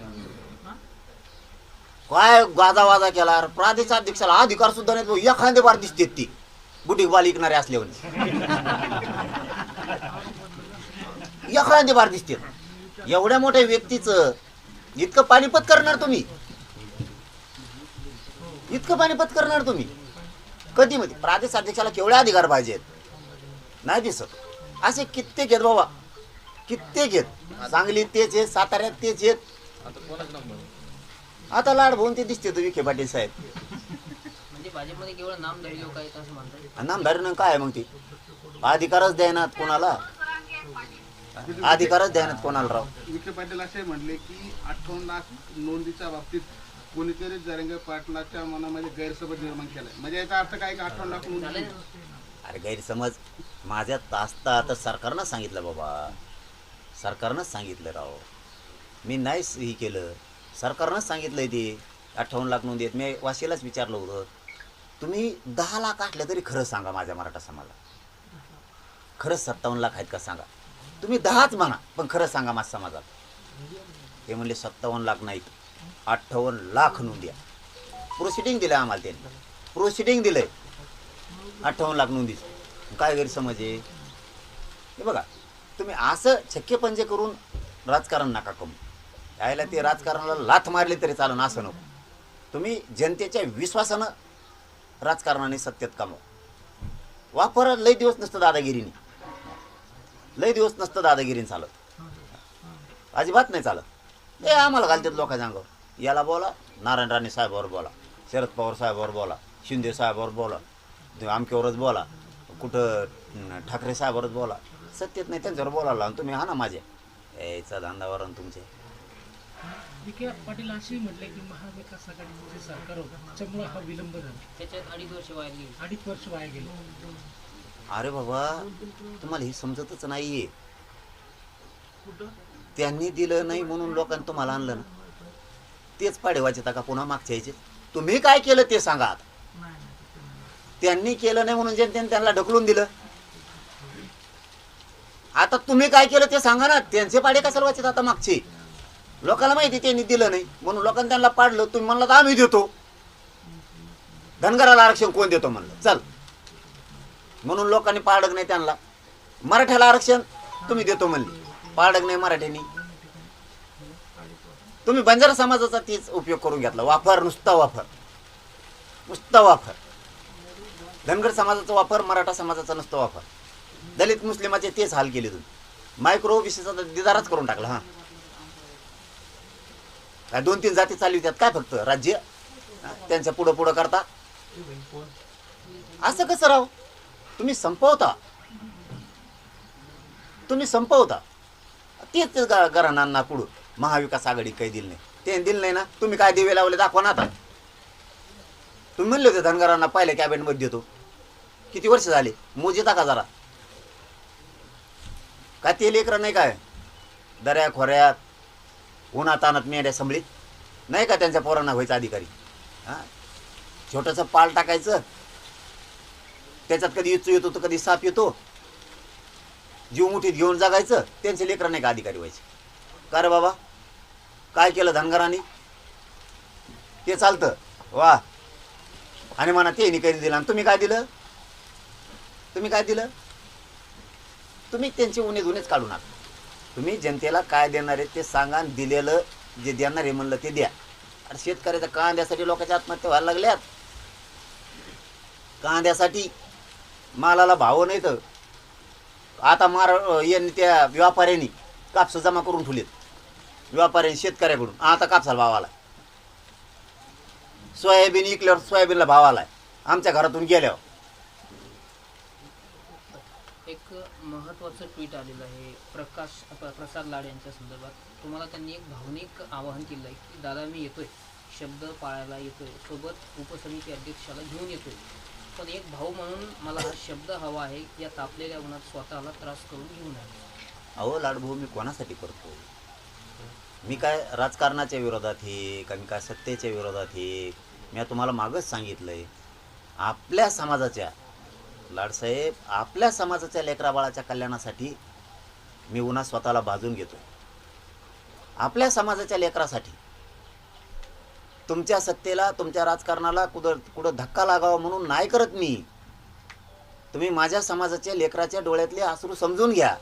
काय गाजावाजा केला अरे प्रादेशिक अध्यक्षाला अधिकार सुद्धा नाही एखादे बार दिसतेत ती बुटीक बाल विकणारे असल्यावर एखादे बार दिसतेत एवढ्या मोठ्या व्यक्तीचं इतकं पानिपत करणार तुम्ही इतकं पानिपत करणार तुम्ही कधी मध्ये प्रादेशिक अध्यक्षाला केवढे अधिकार पाहिजेत नाही दिसत असे कित्येक आहेत बाबा कित्येक आहेत सांगलीत तेच आहेत साताऱ्यात तेच आहेत आता लाड भाऊन ते दिसते तो विखे पाटील साहेब म्हणजे भाजपमध्ये केवळ नामधारी लोक आहेत असं म्हणतात. नामधारीनं काय आहे मग ते अधिकारच द्यायनात कोणाला अधिकारच द्यायनात कोणाला राव विखे पाटील असे म्हणले की 58 लाख नोंदीच्या बाबतीत कोणीतरी जरंगे पाटलाच्या मनामध्ये गैरसमज निर्माण केलाय. म्हणजे याचा अर्थ काय की 58 लाख नोंदी अरे गैरसमज माझ्यात असता तर सरकारनं सांगितलं बाबा सरकारनंच सांगितलं राव मी नाही हे केलं सरकारनंच सांगितलंय ते 58 लाख नोंदी आहेत. मी वाशीलाच विचारलं होतं तुम्ही 10 लाख असल्या तरी खरं सांगा माझ्या मराठा समाजाला खरंच 57 लाख आहेत का सांगा तुम्ही 10च म्हणा पण खरं सांगा माझ्या समाजात ते म्हणले 57 लाख नाहीत 58 लाख नोंद्या प्रोसिडिंग दिलं आम्हाला त्यांनी प्रोसिडिंग दिलंय 58 लाख नोंदीच काय गैरसमज आहे हे बघा तुम्ही असं छक्केपंजे करून राजकारण नका कमू यायला ते राजकारणाला लाथ मारली तरी चालन असं नको तुम्ही जनतेच्या विश्वासानं राजकारणाने सत्तेत कमव वापर लय दिवस नसतं दादागिरीने लय दिवस नसतं दादागिरीने चालत अजिबात नाही चालत हे आम्हाला घालतात लोकांच्या अंगावर याला बोला नारायण राणे साहेबावर बोला शरद पवार साहेबावर बोला शिंदे साहेबावर बोला आमक्यावरच बोला कुठं ठाकरे साहेबावरच बोला सत्तेत नाही त्यांच्यावर बोलायला आणि तुम्ही हा ना माझ्या याचा धंदावरून तुमचे विखे पाटील असेही म्हटले की महाविकास आघाडीचं जे सरकार होतं त्याच्यामुळे हा विलंब झाला त्याच्यात 2.5 वर्ष वाया गेली. 2.5 वर्ष वाया गेले. अरे बाबा तुम्हाला हे समजतच नाहीये त्यांनी दिलं नाही म्हणून लोकांनी तुम्हाला आणलं ना तेच पाडेवाचे का पुन्हा मागच्या यायचे तुम्ही काय केलं ते सांगा आता त्यांनी केलं नाही म्हणून जनतेने त्यांना ढकलून दिलं आता तुम्ही काय केलं ते सांगा ना त्यांचे पाडे कशाला वाचत आता मागचे लोकांना माहिती त्यांनी दिलं नाही म्हणून लोकांनी त्यांना पाडलं तुम्ही म्हणला तर आम्ही देतो धनगराला आरक्षण कोण देतो म्हणलं चल म्हणून लोकांनी पाडक नाही त्यांना मराठ्याला आरक्षण तुम्ही देतो म्हणले पाडक नाही मराठ्यांनी तुम्ही बंजारा समाजाचा तीच उपयोग करून घेतला वापर नुसता वापर धनगर समाजाचा वापर मराठा समाजाचा नुसता वापर दलित मुस्लिमाचे तेच हाल केले तुम्ही मायक्रो विषयाचा दिदारच करून टाकला हा काय 2-3 जाती चालवितात काय फक्त राज्य त्यांच्या पुढं करता असं कसं राव तुम्ही संपवता तेच घराण्यांना पुढं महाविकास आघाडी काही दिलं नाही ते दिलं नाही ना तुम्ही काय दिवे लावले दाखवा ना आता तुम्ही म्हणले होते धनगरांना पहिल्या कॅबिनेटमध्ये देतो किती वर्ष झाले मोजिता का जरा काय ते लेकरं नाही काय दऱ्या खोऱ्यात उन्हात तानात मेंढ्या संभळीत नाही का त्यांच्या पोरांना व्हायचं अधिकारी हां छोटंसं पाल टाकायचं त्याच्यात कधी इचू येतो तर कधी साप येतो जीव मुठीत घेऊन जगायचं त्यांचे लेकरं नाही का अधिकारी व्हायचे का रे बाबा काय केलं धनगरांनी ते चालतं वा आणि म्हणा ते काही दिलं आणि तुम्ही काय दिलं तुम्ही त्यांचे उणे धुणेच काढू नका तुम्ही जनतेला काय देणार आहे ते सांगा आणि दिलेलं जे देणार आहे म्हणलं ते द्या अरे शेतकऱ्याच्या कांद्यासाठी लोकांच्या आत्महत्या व्हायला लागल्यात कांद्यासाठी मालाला भाव नाही तर आता यांनी त्या व्यापाऱ्यांनी कापस जमा करून ठेवलेत व्यापाऱ्यांनी शेतकऱ्याकडून आता कापसाला भाव आला सोयाबीन विकल्यावर सोयाबीनला भाव आलाय आमच्या घरातून गेल्यावर एक महत्त्वाचं ट्विट आलेलं आहे प्रसाद लाड यांच्या संदर्भात तुम्हाला त्यांनी एक भावनिक आवाहन केलं आहे की दादा मी येतोय शब्द पाळायला येतोय सोबत उपसमिती अध्यक्षाला घेऊन येतोय पण एक भाऊ म्हणून मला हा शब्द हवा आहे या तापलेल्या उन्हात स्वतःला त्रास करून घेऊन आले. अहो लाडभाऊ मी कोणासाठी करतो मी काय राजकारणाच्या विरोधात हे का मी काय सत्तेच्या विरोधात हे मी तुम्हाला मागच सांगितलंय आपल्या समाजाच्या लाडसाहेब आपल्या समाजाच्या लेकरा बाळाच्या कल्याणासाठी मी उन्हा स्वतःला भाजून घेतो आपल्या समाजाच्या लेकरासाठी तुमच्या सत्तेला, तुमच्या राजकारणाला कुठं धक्का लागावा म्हणून नाही करत मी. तुम्ही माझ्या समाजाच्या लेकराच्या डोळ्यातले अश्रू समजून घ्या.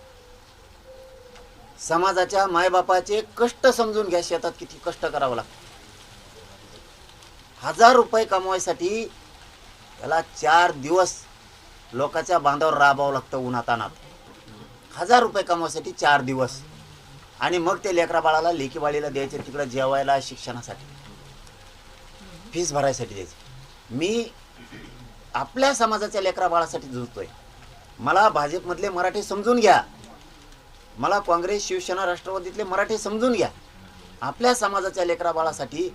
समाजाच्या मायबापाचे कष्ट समजून घ्या. शेतात किती कष्ट करावं लागतं. 1000 रुपये कमवायसाठी त्याला 4 दिवस लोकांच्या बांधावर राबावं लागतं उन्हातानात. 1000 रुपये कमवायसाठी 4 दिवस. आणि मग ते लेकरा बाळाला लेकीवाळीला द्यायचे, तिकडं जेवायला, शिक्षणासाठी, फीस भरायसाठी द्यायचे. मी आपल्या समाजाच्या लेकरा बाळासाठी झुजतोय. मला भाजपमधले मराठी समजून घ्या. मला काँग्रेस, शिवसेना, राष्ट्रवादीतले मराठी समजून घ्या. आपल्या समाजाच्या लेकरा बाळासाठी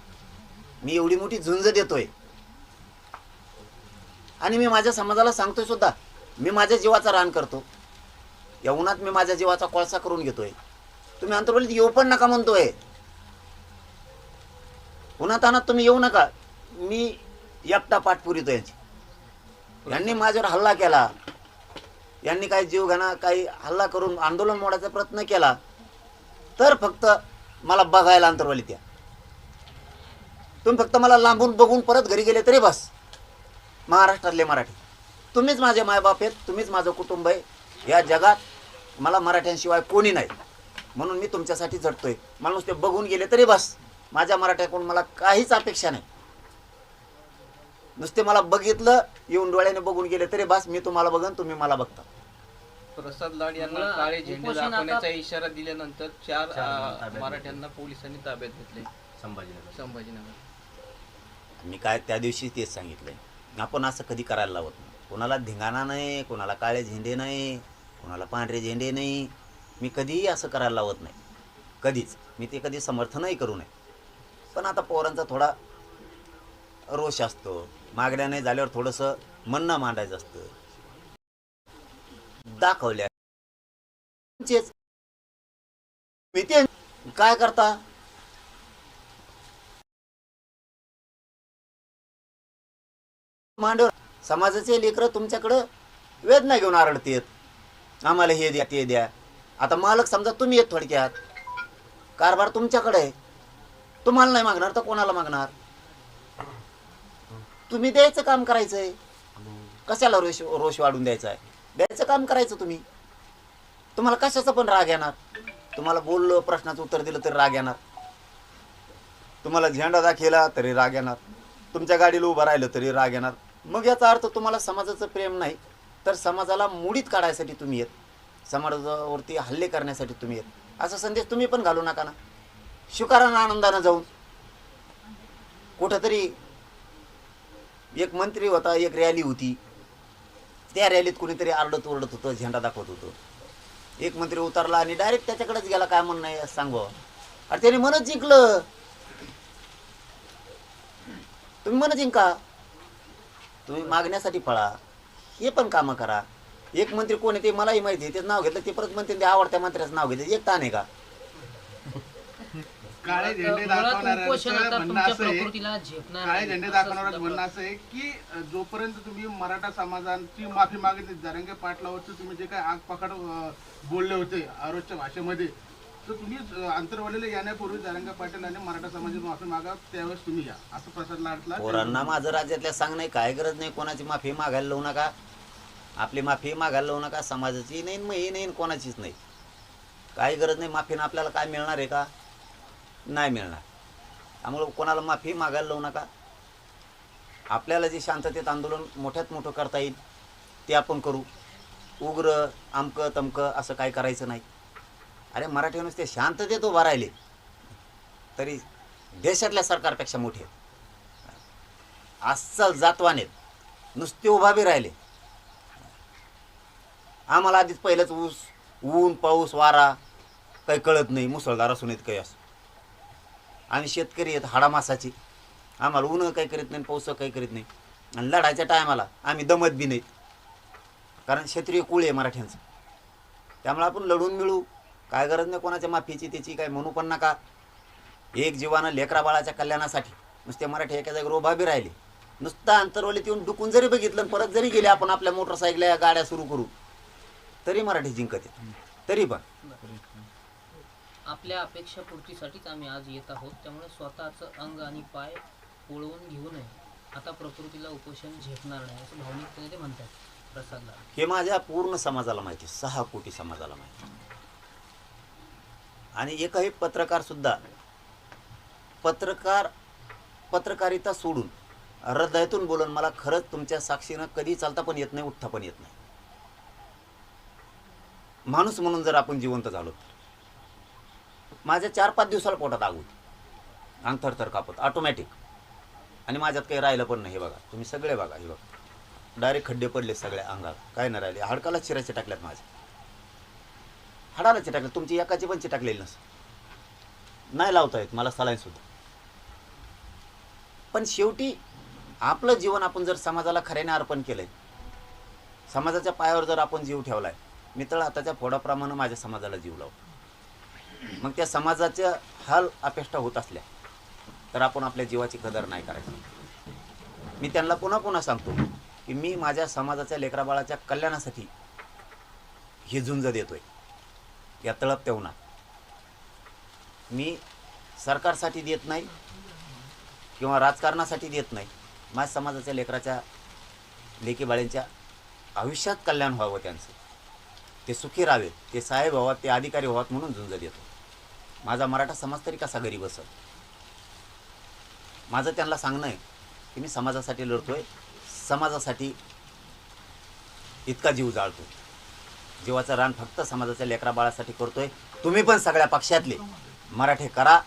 मी एवढी मोठी झुंज देतोय. आणि मी माझ्या समाजाला सांगतोय सुद्धा, मी माझ्या जीवाचा रान करतो. या उन्हात मी माझ्या जीवाचा कोळसा करून घेतोय. तुम्ही अंतर्वलीत येऊ पण नका म्हणतोय. उन्हातानात तुम्ही येऊ नका. मी एकटा पाठ पुरितो यांची. यांनी माझ्यावर हल्ला केला, यांनी काही जीवघेणा काही हल्ला करून आंदोलन मोडायचा प्रयत्न केला, तर फक्त मला बघायला अंतर्वलीत या. तुम्ही फक्त मला लांबून बघून परत घरी गेले तरी बस. महाराष्ट्रातले मराठी तुम्हीच माझे मायबाप आहेत, तुम्हीच माझं कुटुंब आहे. या जगात मला मराठ्यांशिवाय कोणी नाही, म्हणून मी तुमच्यासाठी झटतोय. मला नुसते बघून गेले तरी बस. माझ्या मराठ्याकडून मला काहीच अपेक्षा नाही. नुसते मला बघितलं, येऊन डोळ्याने बघून गेले तरी बस. मी तुम्हाला बघन, तुम्ही मला बघता. प्रसाद लाड यांना मुळात काळे झेंडे उपोषण आता- दाखवण्याचा इशारा दिल्यानंतर चार मराठ्यांना पोलिसांनी ताब्यात घेतले संभाजीनगर. मी काय त्या दिवशी तेच सांगितलंय. आपण असं कधी करायला लावत नाही. कोणाला धिंगाणा नाही, कोणाला काळे झेंडे नाही, कोणाला पांढरे झेंडे नाही. मी कधीही असं करायला लावत नाही, कधीच. मी ते कधी समर्थनही करू नये. पण आता पोरांचा थोडा रोष असतो. मागण्या नाही झाल्यावर थोडंसं म्हणणं मांडायचं असतं. दाखवल्या मी ते काय करता. मांडवर समाजाचे लेकरं तुमच्याकडं वेदना घेऊन आरडतेत, आम्हाला हे द्या ते द्या. आता मालक समजा तुम्ही येत, थोडक्यात कारभार तुमच्याकडे आहे. तुम्हाला नाही मागणार तर कोणाला मागणार. तुम्ही द्यायचं काम करायचंय. कशाला रोष वाढून द्यायचा आहे. द्यायचं काम करायचं तुम्ही. तुम्हाला कशाचा पण राग येणार. तुम्हाला बोललो, प्रश्नाचं उत्तर दिलं तरी राग येणार. तुम्हाला झेंडा दाखवला तरी राग येणार. तुमच्या गाडीला उभं राहिलं तरी राग येणार. मग याचा अर्थ तुम्हाला समाजाचं प्रेम नाही, तर समाजाला मुडीत काढायसाठी तुम्ही येत, समाजावरती हल्ले करण्यासाठी तुम्ही येत. असा संदेश तुम्ही पण घालू नका ना. शुकारानं आनंदानं जाऊन. कुठंतरी एक मंत्री होता, एक रॅली होती, त्या रॅलीत कुणीतरी आरडत ओरडत होतं, झेंडा दाखवत होतं. एक मंत्री उतरला आणि डायरेक्ट त्याच्याकडेच गेला. काय म्हणणं आहे सांगू. अरे त्याने मनच जिंकलं. तुम्ही मन जिंका. तुम्ही मागण्यासाठी पळा, हे पण कामं करा. एक मंत्री कोण आहे ते मलाही माहिती आहे. त्याचं नाव घेतलं ते परत म्हणते ते आवडत्या मंत्र्याचं नाव घेतलं. एक ताण आहे का. काळे झेंडे मुळात उपोषण आता दाखवणाऱ्यांचं म्हणणं तुमच्या असं आहे, प्रकृतीला झेपणार काळे नाही, झेंडे असं दाखवणाऱ्यांचं सुद्धा म्हणणं असं आहे की जोपर्यंत तुम्ही मराठा समाजाची माफी मागितली, जरांगे पाटलावरती तुम्ही जे काही आग पकड बोलले होते आरोजच्या भाषेमध्ये, तर तुम्ही अंतरवालीला येण्यापूर्वी जरांगे पाटील आणि मराठा समाजाची माफी मागा, त्यावेळेस तुम्ही या, असं प्रसाद लाडला. पोरांना माझं राज्यातल्या सांगणे काय गरज नाही. कोणाची माफी मागायला लावू नका. आपली माफी मागायला लावू नका. समाजाची नाही, मग ही नाही, कोणाचीच नाही. काही गरज नाही. माफीनं आपल्याला काय मिळणार आहे का. नाही मिळणार. त्यामुळं कोणाला माफी मागायला लावू नका. आपल्याला जे शांततेत आंदोलन मोठ्यात मोठं करता येईल ते आपण करू. उग्र अमकं तमकं असं काही करायचं नाही. अरे मराठी नुसते शांततेत उभा राहिले तरी देशातल्या सरकारपेक्षा मोठे अस्सल जातवानेत. नुसते उभा बी राहिले. आम्हाला आधीच पहिलंच ऊन पाऊस वारा काही कळत नाही. मुसळधार असून येत काही असो. आम्ही शेतकरी आहेत हाडामासाची. आम्हाला ऊन काही करीत नाही, पाऊस काही करीत नाही. आणि लढायच्या टायमाला आम्ही दमत बी नाहीत, कारण क्षेत्रीय कुळ आहे मराठ्यांचं. त्यामुळे आपण लढून मिळू. काय गरज नाही कोणाच्या माफीची त्याची काय म्हणू पण नका. एक जीवानं लेकरा बाळाच्या कल्याणासाठी नुसते मराठी एका जागेवर उभा बी राहिले. नुसतं अंतरवलीत येऊन डुकून जरी बघितलं परत जरी गेले आपण आपल्या मोटरसायकल गाड्या सुरू करू तरी मराठी जिंकत आहे. तरी पण आपल्या अपेक्षा पूर्तीसाठीच आम्ही आज येत आहोत. त्यामुळे स्वतःचं अंग आणि पाय पळवून घेऊ नये. आता प्रकृतीला उपोषण झेपणार नाही असं भावनिकतेने ते म्हणतात प्रसाद लाड. हे माझ्या पूर्ण समाजाला माहिती, 6 कोटी समाजाला माहिती. आणि एकही पत्रकार सुद्धा पत्रकारिता सोडून हृदयातून बोलून मला खरंच तुमच्या साक्षीनं कधी चालता पण येत नाही, उठता पण येत नाही. माणूस म्हणून जर आपण जिवंत झालो तर माझ्या 4-5 दिवसाला पोटात आग होती, अंग थरथर कापत ऑटोमॅटिक. आणि माझ्यात काही राहिलं पण नाही. हे बघा तुम्ही सगळे बघा, हे बघा डायरेक्ट खड्डे पडले सगळ्या अंगात, काय नाही राहिले. हाडकाला चिराचे टाकल्यात माझ्या, हाडाला चिटाकले. तुमची एकाची पण चिटाकलेली नसं नाही लावता येत मला सलाईन सुद्धा. पण शेवटी आपलं जीवन आपण जर समाजाला खऱ्याने अर्पण केलंय, समाजाच्या पायावर जर आपण जीव ठेवलाय, मी तर हाताच्या फोडाप्रमाणे माझ्या समाजाला जीव लावतो. मग त्या समाजाच्या हाल अपेष्टा होत असल्या तर आपण आपल्या जीवाची कदर नाही करायची. मी त्यांना पुन्हा पुन्हा सांगतो की मी माझ्या समाजाच्या लेकराबाळाच्या कल्याणासाठी ही झुंज देतोय. या तळपत्या उन्हात मी सरकारसाठी देत नाही किंवा राजकारणासाठी देत नाही. माझ्या समाजाच्या लेकराच्या लेकीबाळ्यांच्या आयुष्यात कल्याण व्हावं, त्यांचं ते सुखी राहावेत, ते साहेब व्हावात, ते अधिकारी व्हावात म्हणून झुंज देतो. माझा मराठा समाज तरी कसा गरीब असेल. माझं त्यांना सांगणं आहे की मी समाजासाठी लढतोय, समाजासाठी इतका जीव जाळतो. जीवाचं रान फक्त समाजाच्या लेकरा बाळासाठी करतोय. तुम्ही पण सगळ्या पक्षातले मराठे करा,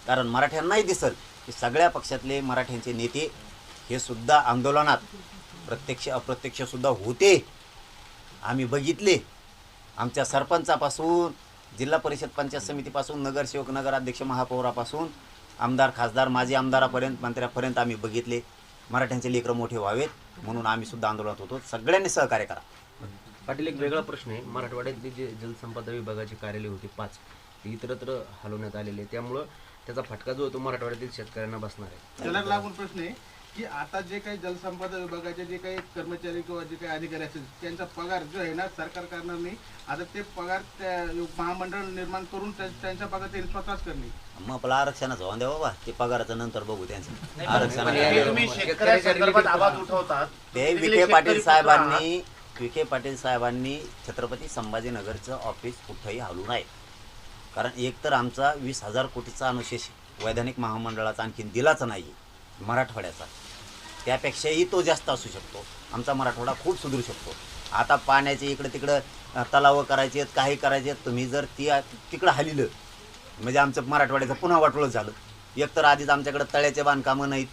कारण मराठ्यांनाही दिसल की सगळ्या पक्षातले मराठ्यांचे नेते हे सुद्धा आंदोलनात प्रत्यक्ष अप्रत्यक्ष सुद्धा होते. आम्ही बघितले. आमच्या सरपंचापासून जिल्हा परिषद पंचायत समितीपासून नगरसेवक, नगराध्यक्ष, महापौरापासून आमदार, खासदार, माजी आमदारापर्यंत, मंत्र्यापर्यंत आम्ही बघितले. मराठ्यांचे लेकरं मोठे व्हावेत म्हणून आम्ही सुद्धा आंदोलनात होतो. सगळ्यांनी सहकार्य करा. पाटील, एक वेगळा प्रश्न आहे. मराठवाड्यातली जे जलसंपदा विभागाची कार्यालय होती 5, ती इतरत्र हलवण्यात आलेली आहे. त्यामुळं त्याचा फटका जो होतो मराठवाड्यातील शेतकऱ्यांना बसणार आहे. त्याला लागून प्रश्न आहे की आता जे काही जलसंपदा विभागाचे जे काही कर्मचारी किंवा जे काही अधिकारी असतील त्यांचा पगार जो आहे ना सरकार करणार नाही. आता ते पगार त्या महामंडळ निर्माण करून त्यांचा पगार ते स्वतःच करणे. मग आपला आरक्षणाचं होऊन द्या बाबा, ते पगाराचं नंतर बघू त्यांचं पण आरक्षणाचं. तुम्ही शेतकऱ्यांसंदर्भात आवाज उठवतात. ते विखे पाटील साहेबांनी छत्रपती संभाजीनगरचं ऑफिस कुठंही हलू नये. कारण एक तर आमचा 20,000 कोटीचा अनुशेष वैधानिक महामंडळाचा आणखीन दिलाच नाही मराठवाड्याचा. त्यापेक्षाही तो जास्त असू शकतो. आमचा मराठवाडा खूप सुधरू शकतो. आता पाण्याचे इकडं तिकडं तलावं करायचे आहेत, काही करायचे आहेत. तुम्ही जर तिकडं हलिलं म्हणजे आमचं मराठवाड्याचं पुन्हा वाटोळं झालं. एकतर आधीच आमच्याकडं तळ्याचे बांधकामं नाहीत,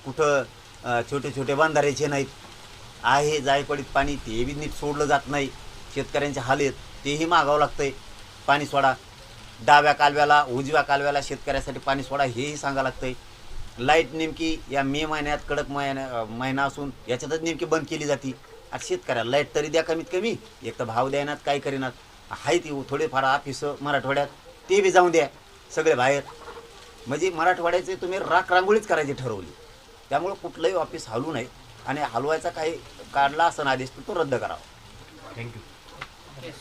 कुठं छोटे छोटे बांधाऱ्याचे नाहीत. आहे जायपडीत पाणी ते बी नीट सोडलं जात नाही. शेतकऱ्यांचे हाल आहेत, तेही मागावं लागतंय. पाणी सोडा, डाव्या कालव्याला उजव्या कालव्याला शेतकऱ्यासाठी पाणी सोडा हेही सांगावं लागतंय. लाईट नेमकी या मे महिन्यात कडक महिना असून याच्यातच नेमकी बंद केली जाते. आता शेतकऱ्याला लाईट तरी द्या कमीत कमी. एक तर भाव द्यायनात, काय करीनात. आहे ती थोडेफार ऑफिसं मराठवाड्यात ते बी जाऊन द्या सगळे बाहेर. म्हणजे मराठवाड्याचे तुम्ही रांगोळीच करायची ठरवली. त्यामुळं कुठलंही ऑफिस हलवू नये आणि हलवायचा काही काढला असं आदेश तर तो रद्द करावा. थँक्यू.